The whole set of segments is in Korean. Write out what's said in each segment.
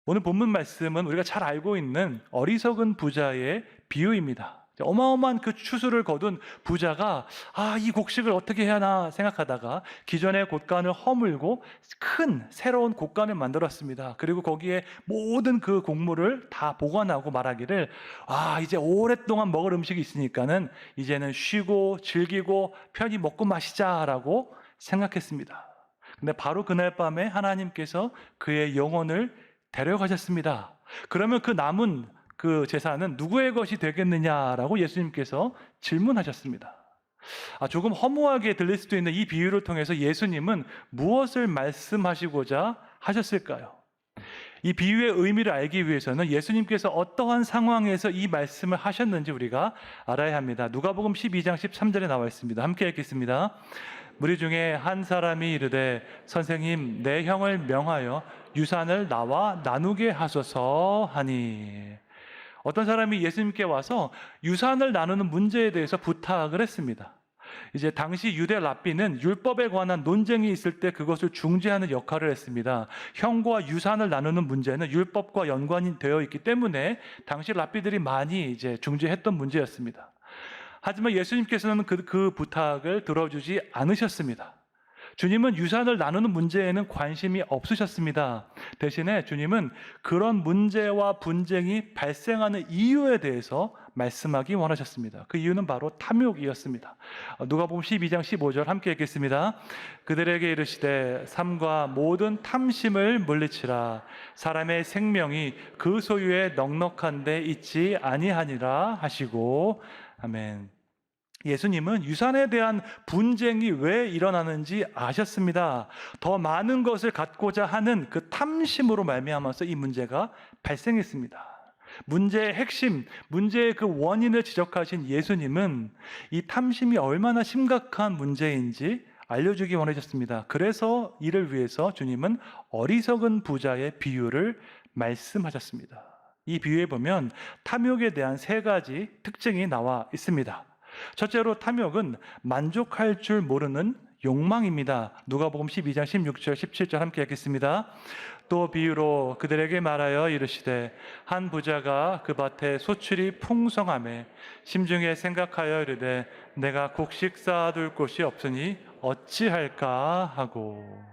오늘 본문 말씀은 우리가 잘 알고 있는 어리석은 부자의 비유입니다. 어마어마한 그 추수를 거둔 부자가 이 곡식을 어떻게 해야 하나 생각하다가 기존의 곳간을 허물고 큰 새로운 곳간을 만들었습니다. 그리고 거기에 모든 그 곡물을 다 보관하고 말하기를 이제 오랫동안 먹을 음식이 있으니까는 이제는 쉬고 즐기고 편히 먹고 마시자라고 생각했습니다. 근데 바로 그날 밤에 하나님께서 그의 영혼을 데려가셨습니다. 그러면 그 남은 그 재산은 누구의 것이 되겠느냐라고 예수님께서 질문하셨습니다. 조금 허무하게 들릴 수도 있는 이 비유를 통해서 예수님은 무엇을 말씀하시고자 하셨을까요? 이 비유의 의미를 알기 위해서는 예수님께서 어떠한 상황에서 이 말씀을 하셨는지 우리가 알아야 합니다. 누가복음 12장 13절에 나와 있습니다. 함께 읽겠습니다. 무리 중에 한 사람이 이르되 선생님 내 형을 명하여 유산을 나와 나누게 하소서 하니, 어떤 사람이 예수님께 와서 유산을 나누는 문제에 대해서 부탁을 했습니다. 이제 당시 유대 랍비는 율법에 관한 논쟁이 있을 때 그것을 중재하는 역할을 했습니다. 형과 유산을 나누는 문제는 율법과 연관이 되어 있기 때문에 당시 랍비들이 많이 이제 중재했던 문제였습니다. 하지만 예수님께서는 그 부탁을 들어주지 않으셨습니다. 주님은 유산을 나누는 문제에는 관심이 없으셨습니다. 대신에 주님은 그런 문제와 분쟁이 발생하는 이유에 대해서 말씀하기 원하셨습니다. 그 이유는 바로 탐욕이었습니다. 누가복음 12장 15절 함께 읽겠습니다. 그들에게 이르시되 삼가 모든 탐심을 물리치라. 사람의 생명이 그 소유에 넉넉한 데 있지 아니하니라 하시고. 아멘. 예수님은 유산에 대한 분쟁이 왜 일어나는지 아셨습니다. 더 많은 것을 갖고자 하는 그 탐심으로 말미암아서 이 문제가 발생했습니다. 문제의 핵심, 문제의 그 원인을 지적하신 예수님은 이 탐심이 얼마나 심각한 문제인지 알려주기 원하셨습니다. 그래서 이를 위해서 주님은 어리석은 부자의 비유를 말씀하셨습니다. 이 비유에 보면 탐욕에 대한 세 가지 특징이 나와 있습니다. 첫째로 탐욕은 만족할 줄 모르는 욕망입니다. 누가복음 12장 16절 17절 함께 읽겠습니다. 또 비유로 그들에게 말하여 이르시되 한 부자가 그 밭에 소출이 풍성하매 심중에 생각하여 이르되 내가 곡식 쌓아둘 곳이 없으니 어찌할까 하고.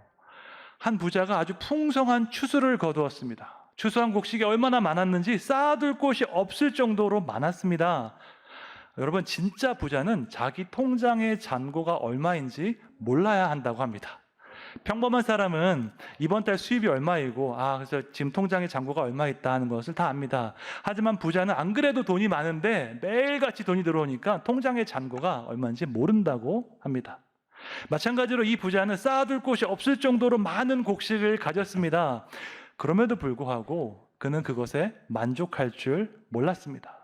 한 부자가 아주 풍성한 추수를 거두었습니다. 추수한 곡식이 얼마나 많았는지 쌓아둘 곳이 없을 정도로 많았습니다. 여러분, 진짜 부자는 자기 통장의 잔고가 얼마인지 몰라야 한다고 합니다. 평범한 사람은 이번 달 수입이 얼마이고 그래서 지금 통장에 잔고가 얼마 있다는 것을 다 압니다. 하지만 부자는 안 그래도 돈이 많은데 매일같이 돈이 들어오니까 통장의 잔고가 얼마인지 모른다고 합니다. 마찬가지로 이 부자는 쌓아둘 곳이 없을 정도로 많은 곡식을 가졌습니다. 그럼에도 불구하고 그는 그것에 만족할 줄 몰랐습니다.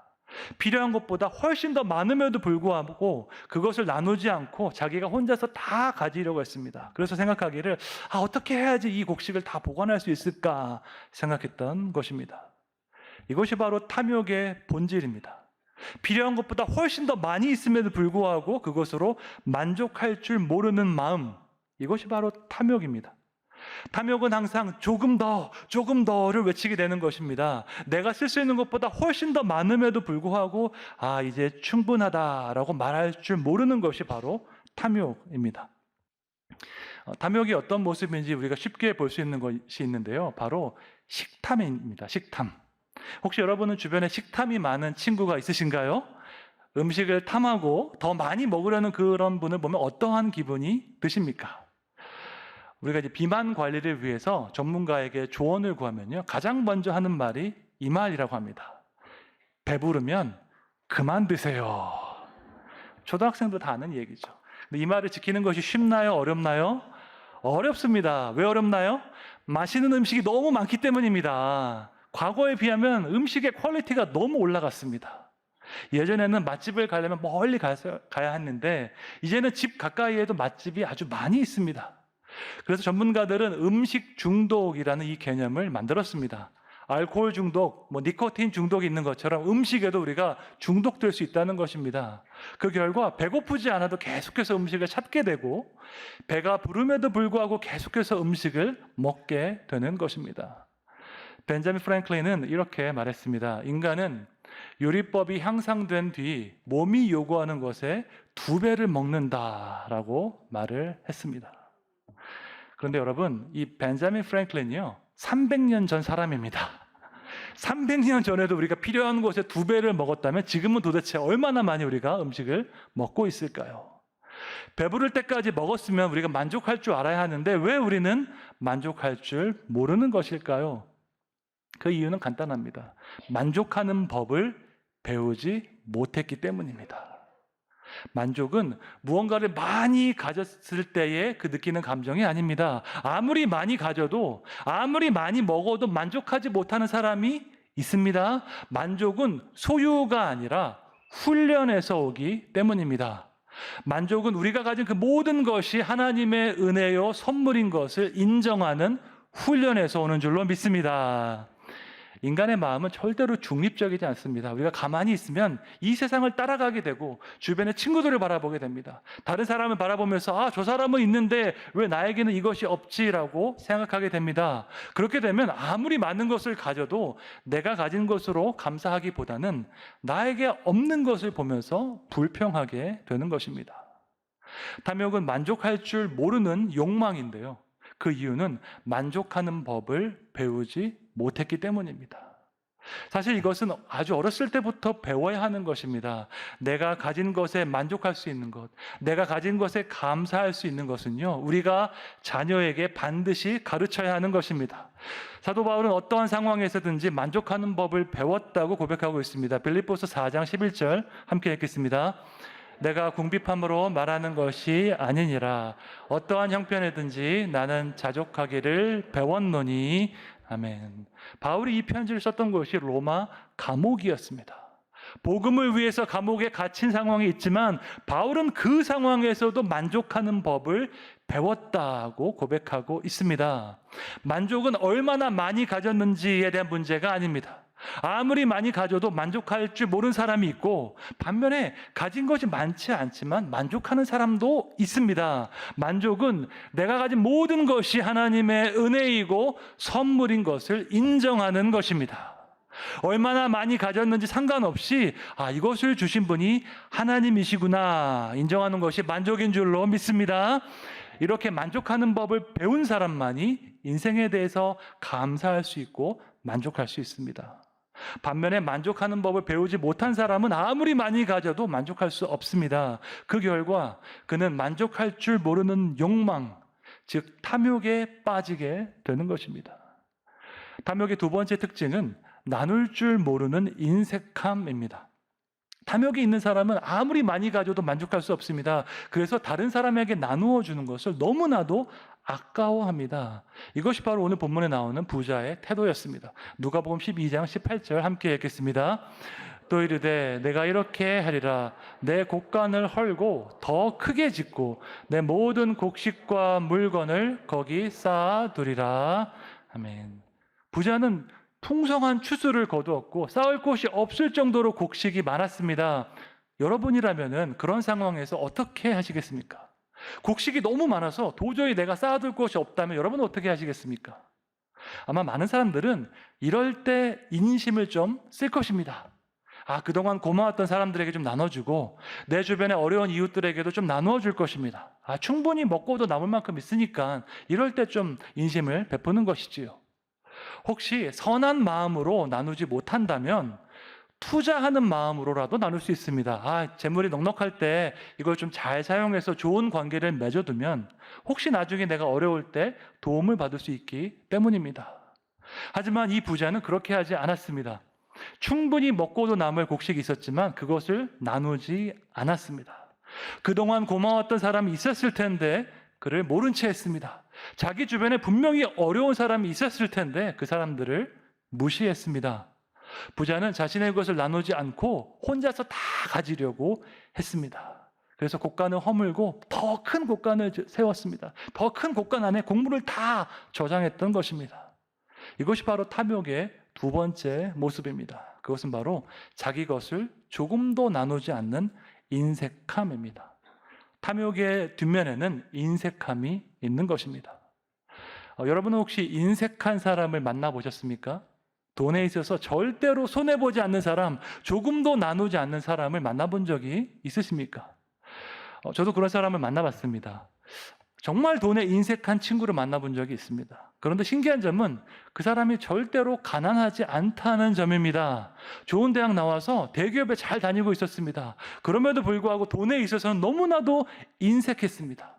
필요한 것보다 훨씬 더 많음에도 불구하고 그것을 나누지 않고 자기가 혼자서 다 가지려고 했습니다. 그래서 생각하기를 어떻게 해야지 이 곡식을 다 보관할 수 있을까 생각했던 것입니다. 이것이 바로 탐욕의 본질입니다. 필요한 것보다 훨씬 더 많이 있음에도 불구하고 그것으로 만족할 줄 모르는 마음, 이것이 바로 탐욕입니다. 탐욕은 항상 조금 더를 외치게 되는 것입니다. 내가 쓸 수 있는 것보다 훨씬 더 많음에도 불구하고 이제 충분하다라고 말할 줄 모르는 것이 바로 탐욕입니다. 탐욕이 어떤 모습인지 우리가 쉽게 볼 수 있는 것이 있는데요. 바로 식탐입니다. 식탐. 혹시 여러분은 주변에 식탐이 많은 친구가 있으신가요? 음식을 탐하고 더 많이 먹으려는 그런 분을 보면 어떠한 기분이 드십니까? 우리가 이제 비만 관리를 위해서 전문가에게 조언을 구하면요, 가장 먼저 하는 말이 이 말이라고 합니다. 배부르면 그만 드세요. 초등학생도 다 아는 얘기죠. 근데 이 말을 지키는 것이 쉽나요? 어렵나요? 어렵습니다. 왜 어렵나요? 맛있는 음식이 너무 많기 때문입니다. 과거에 비하면 음식의 퀄리티가 너무 올라갔습니다. 예전에는 맛집을 가려면 멀리 가야 했는데 이제는 집 가까이에도 맛집이 아주 많이 있습니다. 그래서 전문가들은 음식 중독이라는 이 개념을 만들었습니다. 알코올 중독, 니코틴 중독이 있는 것처럼 음식에도 우리가 중독될 수 있다는 것입니다. 그 결과 배고프지 않아도 계속해서 음식을 찾게 되고 배가 부름에도 불구하고 계속해서 음식을 먹게 되는 것입니다. 벤자민 프랭클린은 이렇게 말했습니다. 인간은 요리법이 향상된 뒤 몸이 요구하는 것에 2배를 먹는다라고 말을 했습니다. 그런데 여러분, 이 벤자민 프랭클린이요, 300년 전 사람입니다. 300년 전에도 우리가 필요한 것에 2배를 먹었다면 지금은 도대체 얼마나 많이 우리가 음식을 먹고 있을까요? 배부를 때까지 먹었으면 우리가 만족할 줄 알아야 하는데 왜 우리는 만족할 줄 모르는 것일까요? 그 이유는 간단합니다. 만족하는 법을 배우지 못했기 때문입니다. 만족은 무언가를 많이 가졌을 때에 그 느끼는 감정이 아닙니다. 아무리 많이 가져도, 아무리 많이 먹어도 만족하지 못하는 사람이 있습니다. 만족은 소유가 아니라 훈련에서 오기 때문입니다. 만족은 우리가 가진 그 모든 것이 하나님의 은혜요 선물인 것을 인정하는 훈련에서 오는 줄로 믿습니다. 인간의 마음은 절대로 중립적이지 않습니다. 우리가 가만히 있으면 이 세상을 따라가게 되고 주변의 친구들을 바라보게 됩니다. 다른 사람을 바라보면서 아, 저 사람은 있는데 왜 나에게는 이것이 없지라고 생각하게 됩니다. 그렇게 되면 아무리 많은 것을 가져도 내가 가진 것으로 감사하기보다는 나에게 없는 것을 보면서 불평하게 되는 것입니다. 탐욕은 만족할 줄 모르는 욕망인데요. 그 이유는 만족하는 법을 배우지 못했기 때문입니다. 사실 이것은 아주 어렸을 때부터 배워야 하는 것입니다. 내가 가진 것에 만족할 수 있는 것, 내가 가진 것에 감사할 수 있는 것은요, 우리가 자녀에게 반드시 가르쳐야 하는 것입니다. 사도 바울은 어떠한 상황에서든지 만족하는 법을 배웠다고 고백하고 있습니다. 빌립보서 4장 11절 함께 읽겠습니다. 내가 궁핍함으로 말하는 것이 아니니라. 어떠한 형편이든지 나는 자족하기를 배웠노니. 아멘. 바울이 이 편지를 썼던 것이 로마 감옥이었습니다. 복음을 위해서 감옥에 갇힌 상황이 있지만 바울은 그 상황에서도 만족하는 법을 배웠다고 고백하고 있습니다. 만족은 얼마나 많이 가졌는지에 대한 문제가 아닙니다. 아무리 많이 가져도 만족할 줄 모르는 사람이 있고 반면에 가진 것이 많지 않지만 만족하는 사람도 있습니다. 만족은 내가 가진 모든 것이 하나님의 은혜이고 선물인 것을 인정하는 것입니다. 얼마나 많이 가졌는지 상관없이 이것을 주신 분이 하나님이시구나 인정하는 것이 만족인 줄로 믿습니다. 이렇게 만족하는 법을 배운 사람만이 인생에 대해서 감사할 수 있고 만족할 수 있습니다. 반면에 만족하는 법을 배우지 못한 사람은 아무리 많이 가져도 만족할 수 없습니다. 그 결과 그는 만족할 줄 모르는 욕망, 즉 탐욕에 빠지게 되는 것입니다. 탐욕의 두 번째 특징은 나눌 줄 모르는 인색함입니다. 탐욕이 있는 사람은 아무리 많이 가져도 만족할 수 없습니다. 그래서 다른 사람에게 나누어 주는 것을 너무나도 아까워합니다. 이것이 바로 오늘 본문에 나오는 부자의 태도였습니다. 누가복음 12장 18절 함께 읽겠습니다. 또 이르되 내가 이렇게 하리라. 내 곡간을 헐고 더 크게 짓고 내 모든 곡식과 물건을 거기 쌓아두리라. 아멘. 부자는 풍성한 추수를 거두었고 쌓을 곳이 없을 정도로 곡식이 많았습니다. 여러분이라면 그런 상황에서 어떻게 하시겠습니까? 곡식이 너무 많아서 도저히 내가 쌓아둘 곳이 없다면 여러분은 어떻게 하시겠습니까? 아마 많은 사람들은 이럴 때 인심을 좀 쓸 것입니다. 그동안 고마웠던 사람들에게 좀 나눠주고 내 주변의 어려운 이웃들에게도 좀 나누어 줄 것입니다. 충분히 먹고도 남을 만큼 있으니까 이럴 때 좀 인심을 베푸는 것이지요. 혹시 선한 마음으로 나누지 못한다면 투자하는 마음으로라도 나눌 수 있습니다. 재물이 넉넉할 때 이걸 좀 잘 사용해서 좋은 관계를 맺어두면 혹시 나중에 내가 어려울 때 도움을 받을 수 있기 때문입니다. 하지만 이 부자는 그렇게 하지 않았습니다. 충분히 먹고도 남을 곡식이 있었지만 그것을 나누지 않았습니다. 그동안 고마웠던 사람이 있었을 텐데 그를 모른 채 했습니다. 자기 주변에 분명히 어려운 사람이 있었을 텐데 그 사람들을 무시했습니다. 부자는 자신의 것을 나누지 않고 혼자서 다 가지려고 했습니다. 그래서 곡간을 허물고 더 큰 곡간을 세웠습니다. 더 큰 곡간 안에 곡물을 다 저장했던 것입니다. 이것이 바로 탐욕의 두 번째 모습입니다. 그것은 바로 자기 것을 조금도 나누지 않는 인색함입니다. 탐욕의 뒷면에는 인색함이 있는 것입니다. 여러분은 혹시 인색한 사람을 만나보셨습니까? 돈에 있어서 절대로 손해보지 않는 사람, 조금도 나누지 않는 사람을 만나본 적이 있으십니까? 저도 그런 사람을 만나봤습니다. 정말 돈에 인색한 친구를 만나본 적이 있습니다. 그런데 신기한 점은 그 사람이 절대로 가난하지 않다는 점입니다. 좋은 대학 나와서 대기업에 잘 다니고 있었습니다. 그럼에도 불구하고 돈에 있어서는 너무나도 인색했습니다.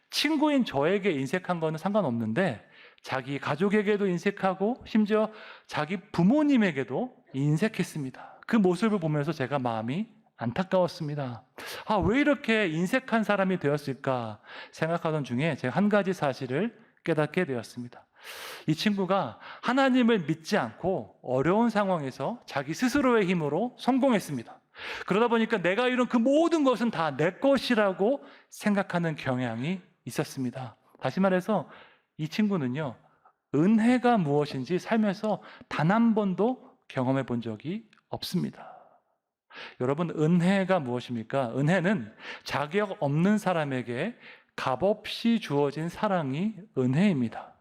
친구인 저에게 인색한 거는 상관없는데 자기 가족에게도 인색하고 심지어 자기 부모님에게도 인색했습니다. 그 모습을 보면서 제가 마음이 안타까웠습니다. 왜 이렇게 인색한 사람이 되었을까 생각하던 중에 제가 한 가지 사실을 깨닫게 되었습니다. 이 친구가 하나님을 믿지 않고 어려운 상황에서 자기 스스로의 힘으로 성공했습니다. 그러다 보니까 내가 이룬 그 모든 것은 다 내 것이라고 생각하는 경향이 있었습니다. 다시 말해서 이 친구는요, 은혜가 무엇인지 살면서 단 한 번도 경험해 본 적이 없습니다. 여러분, 은혜가 무엇입니까? 은혜는 자격 없는 사람에게 값없이 주어진 사랑이 은혜입니다.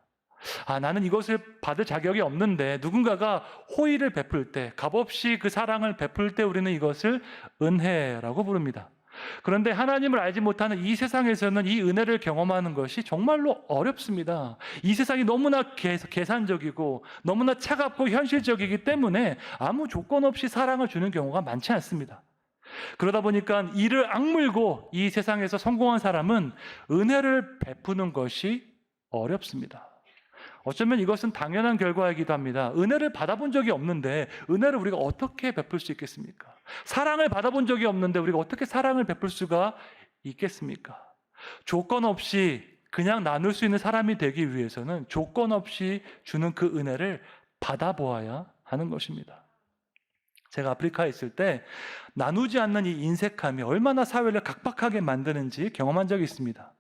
나는 이것을 받을 자격이 없는데 누군가가 호의를 베풀 때, 값없이 그 사랑을 베풀 때 우리는 이것을 은혜라고 부릅니다. 그런데 하나님을 알지 못하는 이 세상에서는 이 은혜를 경험하는 것이 정말로 어렵습니다. 이 세상이 너무나 계산적이고 너무나 차갑고 현실적이기 때문에 아무 조건 없이 사랑을 주는 경우가 많지 않습니다. 그러다 보니까 이를 악물고 이 세상에서 성공한 사람은 은혜를 베푸는 것이 어렵습니다. 어쩌면 이것은 당연한 결과이기도 합니다. 은혜를 받아본 적이 없는데 은혜를 우리가 어떻게 베풀 수 있겠습니까? 사랑을 받아본 적이 없는데 우리가 어떻게 사랑을 베풀 수가 있겠습니까? 조건 없이 그냥 나눌 수 있는 사람이 되기 위해서는 조건 없이 주는 그 은혜를 받아보아야 하는 것입니다. 제가 아프리카에 있을 때 나누지 않는 이 인색함이 얼마나 사회를 각박하게 만드는지 경험한 적이 있습니다.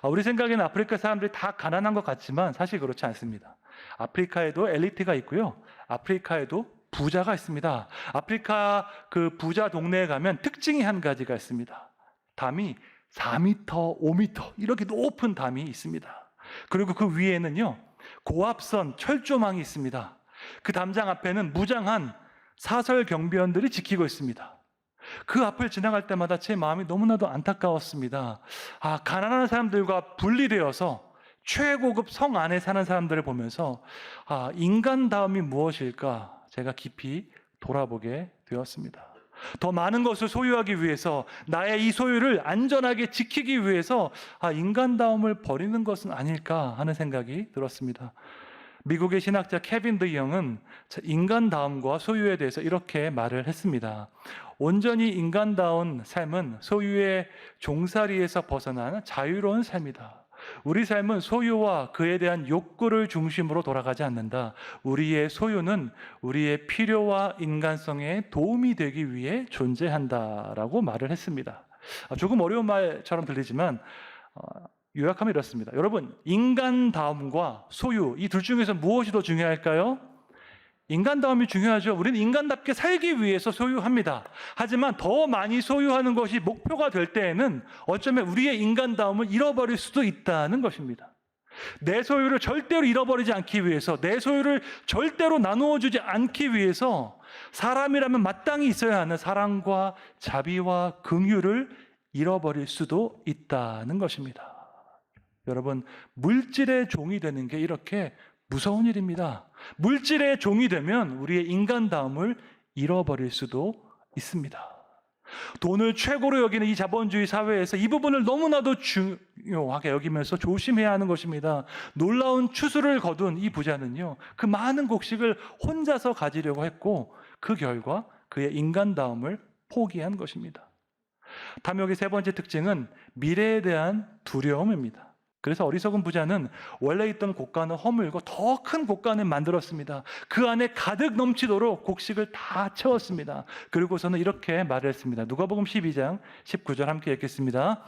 우리 생각에는 아프리카 사람들이 다 가난한 것 같지만 사실 그렇지 않습니다. 아프리카에도 엘리트가 있고요. 아프리카에도 부자가 있습니다. 아프리카 그 부자 동네에 가면 특징이 한 가지가 있습니다. 담이 4m, 5m 이렇게 높은 담이 있습니다. 그리고 그 위에는요, 고압선 철조망이 있습니다. 그 담장 앞에는 무장한 사설 경비원들이 지키고 있습니다. 그 앞을 지나갈 때마다 제 마음이 너무나도 안타까웠습니다. 가난한 사람들과 분리되어서 최고급 성 안에 사는 사람들을 보면서 인간다움이 무엇일까 제가 깊이 돌아보게 되었습니다. 더 많은 것을 소유하기 위해서 나의 이 소유를 안전하게 지키기 위해서 인간다움을 버리는 것은 아닐까 하는 생각이 들었습니다. 미국의 신학자 케빈 드 영은 인간다움과 소유에 대해서 이렇게 말을 했습니다. 온전히 인간다운 삶은 소유의 종살이에서 벗어난 자유로운 삶이다. 우리 삶은 소유와 그에 대한 욕구를 중심으로 돌아가지 않는다. 우리의 소유는 우리의 필요와 인간성에 도움이 되기 위해 존재한다라고 말을 했습니다. 조금 어려운 말처럼 들리지만 요약하면 이렇습니다. 여러분, 인간다움과 소유, 이 둘 중에서 무엇이 더 중요할까요? 인간다움이 중요하죠. 우리는 인간답게 살기 위해서 소유합니다. 하지만 더 많이 소유하는 것이 목표가 될 때에는 어쩌면 우리의 인간다움을 잃어버릴 수도 있다는 것입니다. 내 소유를 절대로 잃어버리지 않기 위해서, 내 소유를 절대로 나누어 주지 않기 위해서 사람이라면 마땅히 있어야 하는 사랑과 자비와 긍휼을 잃어버릴 수도 있다는 것입니다. 여러분, 물질의 종이 되는 게 이렇게 무서운 일입니다. 물질의 종이 되면 우리의 인간다움을 잃어버릴 수도 있습니다. 돈을 최고로 여기는 이 자본주의 사회에서 이 부분을 너무나도 중요하게 여기면서 조심해야 하는 것입니다. 놀라운 추수를 거둔 이 부자는요, 그 많은 곡식을 혼자서 가지려고 했고 그 결과 그의 인간다움을 포기한 것입니다. 탐욕의 세 번째 특징은 미래에 대한 두려움입니다. 그래서 어리석은 부자는 원래 있던 곳간을 허물고 더 큰 곳간을 만들었습니다. 그 안에 가득 넘치도록 곡식을 다 채웠습니다. 그리고서는 이렇게 말을 했습니다. 누가복음 12장 19절 함께 읽겠습니다.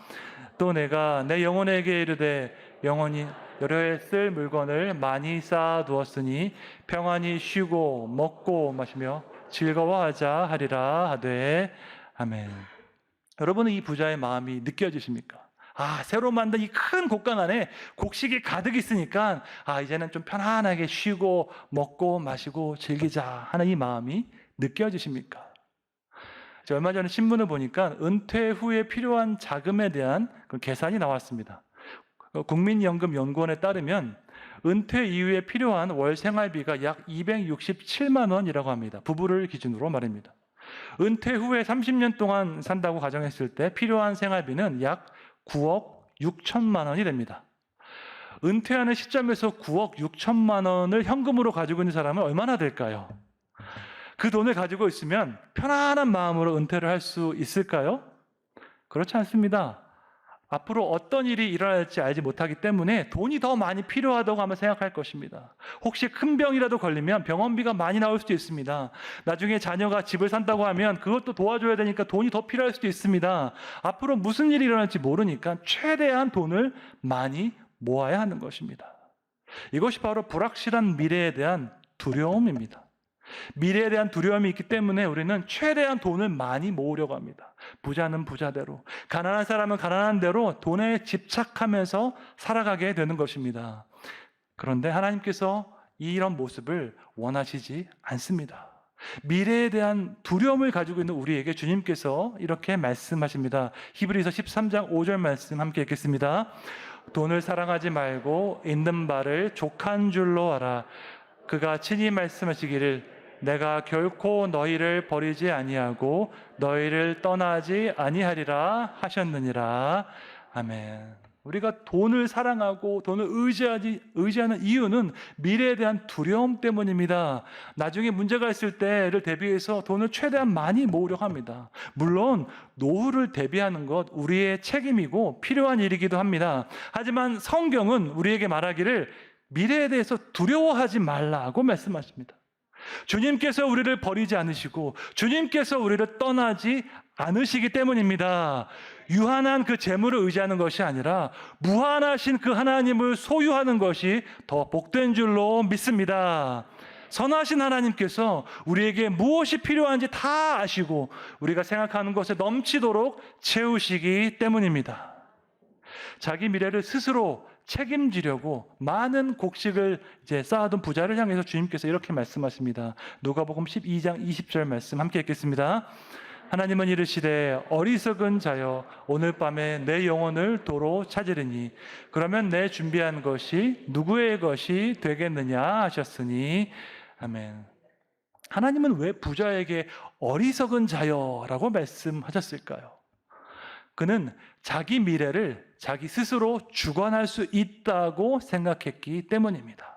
또 내가 내 영혼에게 이르되 영혼이 여러 해 쓸 물건을 많이 쌓아두었으니 평안히 쉬고 먹고 마시며 즐거워하자 하리라 하되 아멘. 여러분은 이 부자의 마음이 느껴지십니까? 새로 만든 이 큰 곡간 안에 곡식이 가득 있으니까 이제는 좀 편안하게 쉬고 먹고 마시고 즐기자 하는 이 마음이 느껴지십니까? 제가 얼마 전에 신문을 보니까 은퇴 후에 필요한 자금에 대한 그 계산이 나왔습니다. 국민연금연구원에 따르면 은퇴 이후에 필요한 월 생활비가 약 267만 원이라고 합니다. 부부를 기준으로 말입니다. 은퇴 후에 30년 동안 산다고 가정했을 때 필요한 생활비는 약 9억 6천만 원이 됩니다. 은퇴하는 시점에서 9억 6천만 원을 현금으로 가지고 있는 사람은 얼마나 될까요? 그 돈을 가지고 있으면 편안한 마음으로 은퇴를 할 수 있을까요? 그렇지 않습니다. 앞으로 어떤 일이 일어날지 알지 못하기 때문에 돈이 더 많이 필요하다고 아마 생각할 것입니다. 혹시 큰 병이라도 걸리면 병원비가 많이 나올 수도 있습니다. 나중에 자녀가 집을 산다고 하면 그것도 도와줘야 되니까 돈이 더 필요할 수도 있습니다. 앞으로 무슨 일이 일어날지 모르니까 최대한 돈을 많이 모아야 하는 것입니다. 이것이 바로 불확실한 미래에 대한 두려움입니다. 미래에 대한 두려움이 있기 때문에 우리는 최대한 돈을 많이 모으려고 합니다. 부자는 부자대로, 가난한 사람은 가난한 대로 돈에 집착하면서 살아가게 되는 것입니다. 그런데 하나님께서 이런 모습을 원하시지 않습니다. 미래에 대한 두려움을 가지고 있는 우리에게 주님께서 이렇게 말씀하십니다. 히브리서 13장 5절 말씀 함께 읽겠습니다. 돈을 사랑하지 말고 있는 바를 족한 줄로 알아. 그가 친히 말씀하시기를 내가 결코 너희를 버리지 아니하고 너희를 떠나지 아니하리라 하셨느니라. 아멘. 우리가 돈을 사랑하고 돈을 의지하는 이유는 미래에 대한 두려움 때문입니다. 나중에 문제가 있을 때를 대비해서 돈을 최대한 많이 모으려고 합니다. 물론 노후를 대비하는 것 우리의 책임이고 필요한 일이기도 합니다. 하지만 성경은 우리에게 말하기를 미래에 대해서 두려워하지 말라고 말씀하십니다. 주님께서 우리를 버리지 않으시고 주님께서 우리를 떠나지 않으시기 때문입니다. 유한한 그 재물을 의지하는 것이 아니라 무한하신 그 하나님을 소유하는 것이 더 복된 줄로 믿습니다. 선하신 하나님께서 우리에게 무엇이 필요한지 다 아시고 우리가 생각하는 것에 넘치도록 채우시기 때문입니다. 자기 미래를 스스로 책임지려고 많은 곡식을 쌓아둔 부자를 향해서 주님께서 이렇게 말씀하십니다. 누가복음 12장 20절 말씀 함께 읽겠습니다. 하나님은 이르시되 어리석은 자여 오늘 밤에 내 영혼을 도로 찾으리니 그러면 내 준비한 것이 누구의 것이 되겠느냐 하셨으니. 아멘. 하나님은 왜 부자에게 어리석은 자여라고 말씀하셨을까요? 그는 자기 미래를 자기 스스로 주관할 수 있다고 생각했기 때문입니다.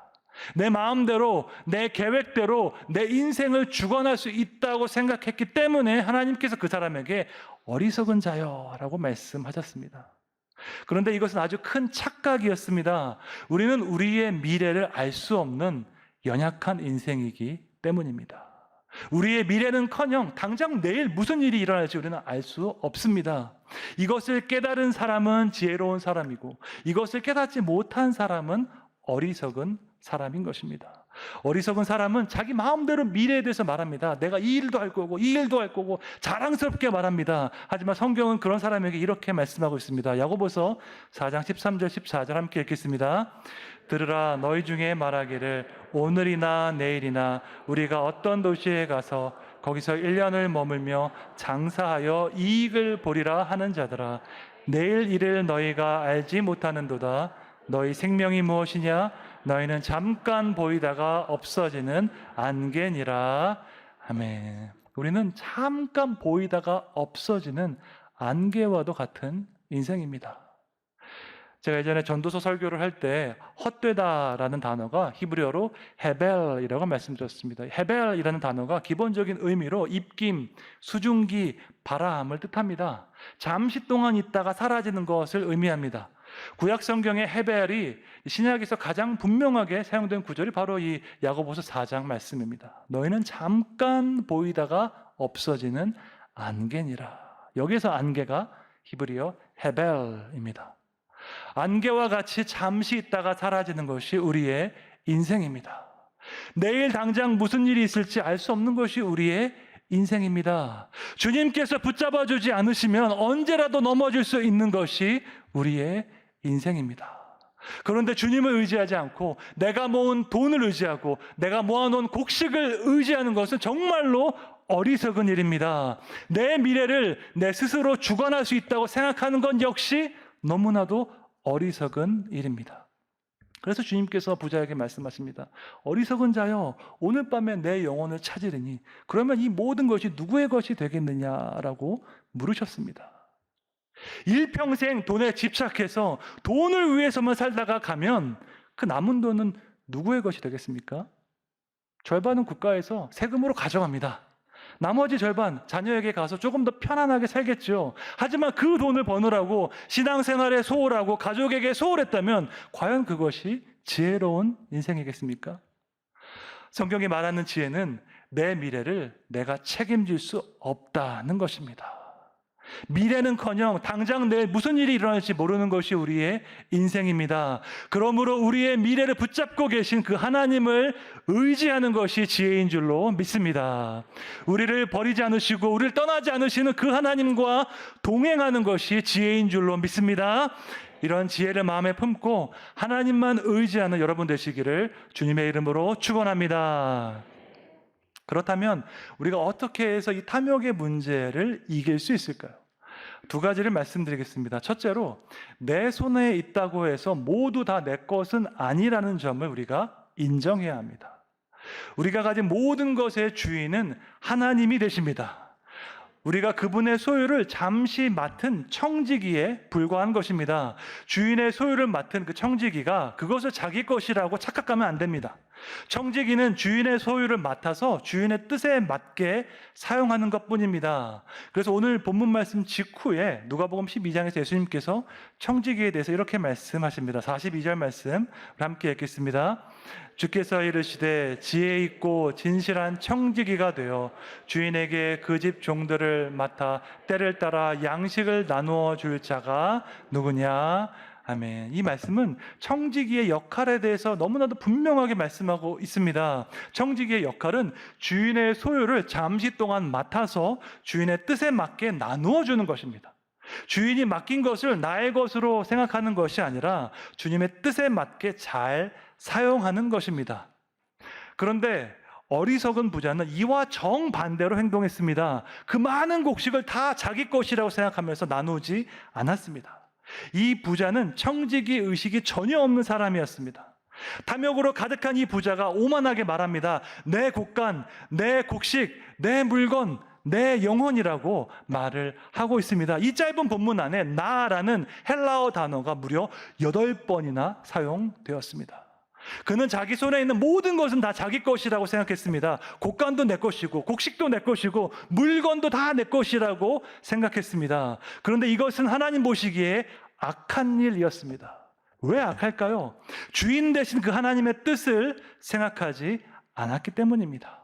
내 마음대로, 내 계획대로 내 인생을 주관할 수 있다고 생각했기 때문에 하나님께서 그 사람에게 어리석은 자여라고 말씀하셨습니다. 그런데 이것은 아주 큰 착각이었습니다. 우리는 우리의 미래를 알 수 없는 연약한 인생이기 때문입니다. 우리의 미래는커녕 당장 내일 무슨 일이 일어날지 우리는 알 수 없습니다. 이것을 깨달은 사람은 지혜로운 사람이고 이것을 깨닫지 못한 사람은 어리석은 사람인 것입니다. 어리석은 사람은 자기 마음대로 미래에 대해서 말합니다. 내가 이 일도 할 거고 이 일도 할 거고 자랑스럽게 말합니다. 하지만 성경은 그런 사람에게 이렇게 말씀하고 있습니다. 야고보서 4장 13절 14절 함께 읽겠습니다. 들으라 너희 중에 말하기를 오늘이나 내일이나 우리가 어떤 도시에 가서 거기서 1년을 머물며 장사하여 이익을 보리라 하는 자들아 내일 일을 너희가 알지 못하는도다. 너희 생명이 무엇이냐? 너희는 잠깐 보이다가 없어지는 안개니라. 아멘. 우리는 잠깐 보이다가 없어지는 안개와도 같은 인생입니다. 제가 예전에 전도서 설교를 할 때 헛되다라는 단어가 히브리어로 헤벨이라고 말씀드렸습니다. 헤벨이라는 단어가 기본적인 의미로 입김, 수증기, 바람을 뜻합니다. 잠시 동안 있다가 사라지는 것을 의미합니다. 구약 성경의 헤벨이 신약에서 가장 분명하게 사용된 구절이 바로 이 야고보서 4장 말씀입니다. 너희는 잠깐 보이다가 없어지는 안개니라. 여기서 안개가 히브리어 헤벨입니다. 안개와 같이 잠시 있다가 사라지는 것이 우리의 인생입니다. 내일 당장 무슨 일이 있을지 알 수 없는 것이 우리의 인생입니다. 주님께서 붙잡아 주지 않으시면 언제라도 넘어질 수 있는 것이 우리의 인생입니다. 그런데 주님을 의지하지 않고 내가 모은 돈을 의지하고 내가 모아놓은 곡식을 의지하는 것은 정말로 어리석은 일입니다. 내 미래를 내 스스로 주관할 수 있다고 생각하는 건 역시 너무나도 어리석은 일입니다. 그래서 주님께서 부자에게 말씀하십니다. 어리석은 자여, 오늘 밤에 내 영혼을 찾으리니 그러면 이 모든 것이 누구의 것이 되겠느냐라고 물으셨습니다. 일평생 돈에 집착해서 돈을 위해서만 살다가 가면 그 남은 돈은 누구의 것이 되겠습니까? 절반은 국가에서 세금으로 가져갑니다. 나머지 절반 자녀에게 가서 조금 더 편안하게 살겠죠. 하지만 그 돈을 버느라고 신앙생활에 소홀하고 가족에게 소홀했다면 과연 그것이 지혜로운 인생이겠습니까? 성경이 말하는 지혜는 내 미래를 내가 책임질 수 없다는 것입니다. 미래는커녕 당장 내일 무슨 일이 일어날지 모르는 것이 우리의 인생입니다. 그러므로 우리의 미래를 붙잡고 계신 그 하나님을 의지하는 것이 지혜인 줄로 믿습니다. 우리를 버리지 않으시고 우리를 떠나지 않으시는 그 하나님과 동행하는 것이 지혜인 줄로 믿습니다. 이런 지혜를 마음에 품고 하나님만 의지하는 여러분 되시기를 주님의 이름으로 축원합니다. 그렇다면 우리가 어떻게 해서 이 탐욕의 문제를 이길 수 있을까요? 두 가지를 말씀드리겠습니다. 첫째로, 내 손에 있다고 해서 모두 다 내 것은 아니라는 점을 우리가 인정해야 합니다. 우리가 가진 모든 것의 주인은 하나님이 되십니다. 우리가 그분의 소유를 잠시 맡은 청지기에 불과한 것입니다. 주인의 소유를 맡은 그 청지기가 그것을 자기 것이라고 착각하면 안 됩니다. 청지기는 주인의 소유를 맡아서 주인의 뜻에 맞게 사용하는 것뿐입니다. 그래서 오늘 본문 말씀 직후에 누가복음 12장에서 예수님께서 청지기에 대해서 이렇게 말씀하십니다. 42절 말씀 함께 읽겠습니다. 주께서 이르시되 지혜 있고 진실한 청지기가 되어 주인에게 그 집 종들을 맡아 때를 따라 양식을 나누어 줄 자가 누구냐? 아멘. 이 말씀은 청지기의 역할에 대해서 너무나도 분명하게 말씀하고 있습니다. 청지기의 역할은 주인의 소유를 잠시 동안 맡아서 주인의 뜻에 맞게 나누어 주는 것입니다. 주인이 맡긴 것을 나의 것으로 생각하는 것이 아니라 주님의 뜻에 맞게 잘 사용하는 것입니다. 그런데 어리석은 부자는 이와 정반대로 행동했습니다. 그 많은 곡식을 다 자기 것이라고 생각하면서 나누지 않았습니다. 이 부자는 청지기 의식이 전혀 없는 사람이었습니다. 탐욕으로 가득한 이 부자가 오만하게 말합니다. 내 곡간, 내 곡식, 내 물건, 내 영혼이라고 말을 하고 있습니다. 이 짧은 본문 안에 나라는 헬라어 단어가 무려 8번이나 사용되었습니다. 그는 자기 손에 있는 모든 것은 다 자기 것이라고 생각했습니다. 곡간도 내 것이고 곡식도 내 것이고 물건도 다 내 것이라고 생각했습니다. 그런데 이것은 하나님 보시기에 악한 일이었습니다. 왜 악할까요? 주인 되신 그 하나님의 뜻을 생각하지 않았기 때문입니다.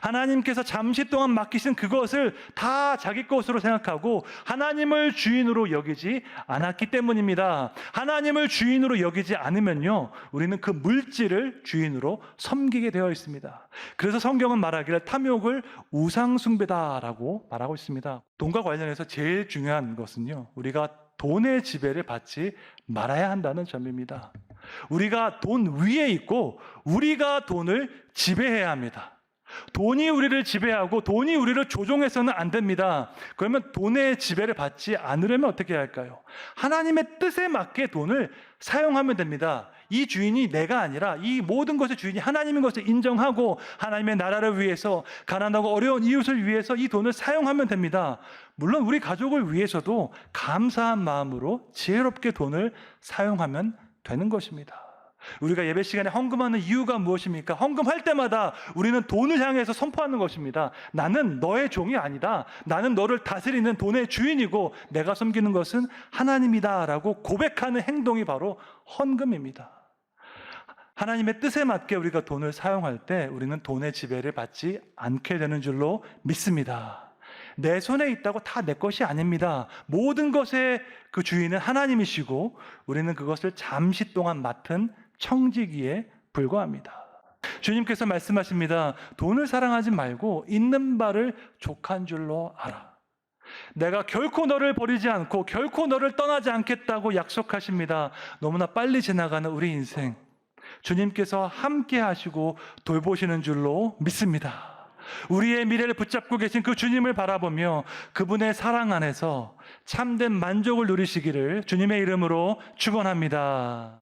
하나님께서 잠시 동안 맡기신 그것을 다 자기 것으로 생각하고 하나님을 주인으로 여기지 않았기 때문입니다. 하나님을 주인으로 여기지 않으면요, 우리는 그 물질을 주인으로 섬기게 되어 있습니다. 그래서 성경은 말하기를 탐욕을 우상숭배다라고 말하고 있습니다. 돈과 관련해서 제일 중요한 것은요, 우리가 돈의 지배를 받지 말아야 한다는 점입니다. 우리가 돈 위에 있고 우리가 돈을 지배해야 합니다. 돈이 우리를 지배하고 돈이 우리를 조종해서는 안 됩니다. 그러면 돈의 지배를 받지 않으려면 어떻게 해야 할까요? 하나님의 뜻에 맞게 돈을 사용하면 됩니다. 이 주인이 내가 아니라 이 모든 것의 주인이 하나님인 것을 인정하고 하나님의 나라를 위해서, 가난하고 어려운 이웃을 위해서 이 돈을 사용하면 됩니다. 물론 우리 가족을 위해서도 감사한 마음으로 지혜롭게 돈을 사용하면 되는 것입니다. 우리가 예배 시간에 헌금하는 이유가 무엇입니까? 헌금할 때마다 우리는 돈을 향해서 선포하는 것입니다. 나는 너의 종이 아니다. 나는 너를 다스리는 돈의 주인이고 내가 섬기는 것은 하나님이다 라고 고백하는 행동이 바로 헌금입니다. 하나님의 뜻에 맞게 우리가 돈을 사용할 때 우리는 돈의 지배를 받지 않게 되는 줄로 믿습니다. 내 손에 있다고 다 내 것이 아닙니다. 모든 것의 그 주인은 하나님이시고 우리는 그것을 잠시 동안 맡은 청지기에 불과합니다. 주님께서 말씀하십니다. 돈을 사랑하지 말고 있는 바를 족한 줄로 알아. 내가 결코 너를 버리지 않고 결코 너를 떠나지 않겠다고 약속하십니다. 너무나 빨리 지나가는 우리 인생, 주님께서 함께 하시고 돌보시는 줄로 믿습니다. 우리의 미래를 붙잡고 계신 그 주님을 바라보며 그분의 사랑 안에서 참된 만족을 누리시기를 주님의 이름으로 축원합니다.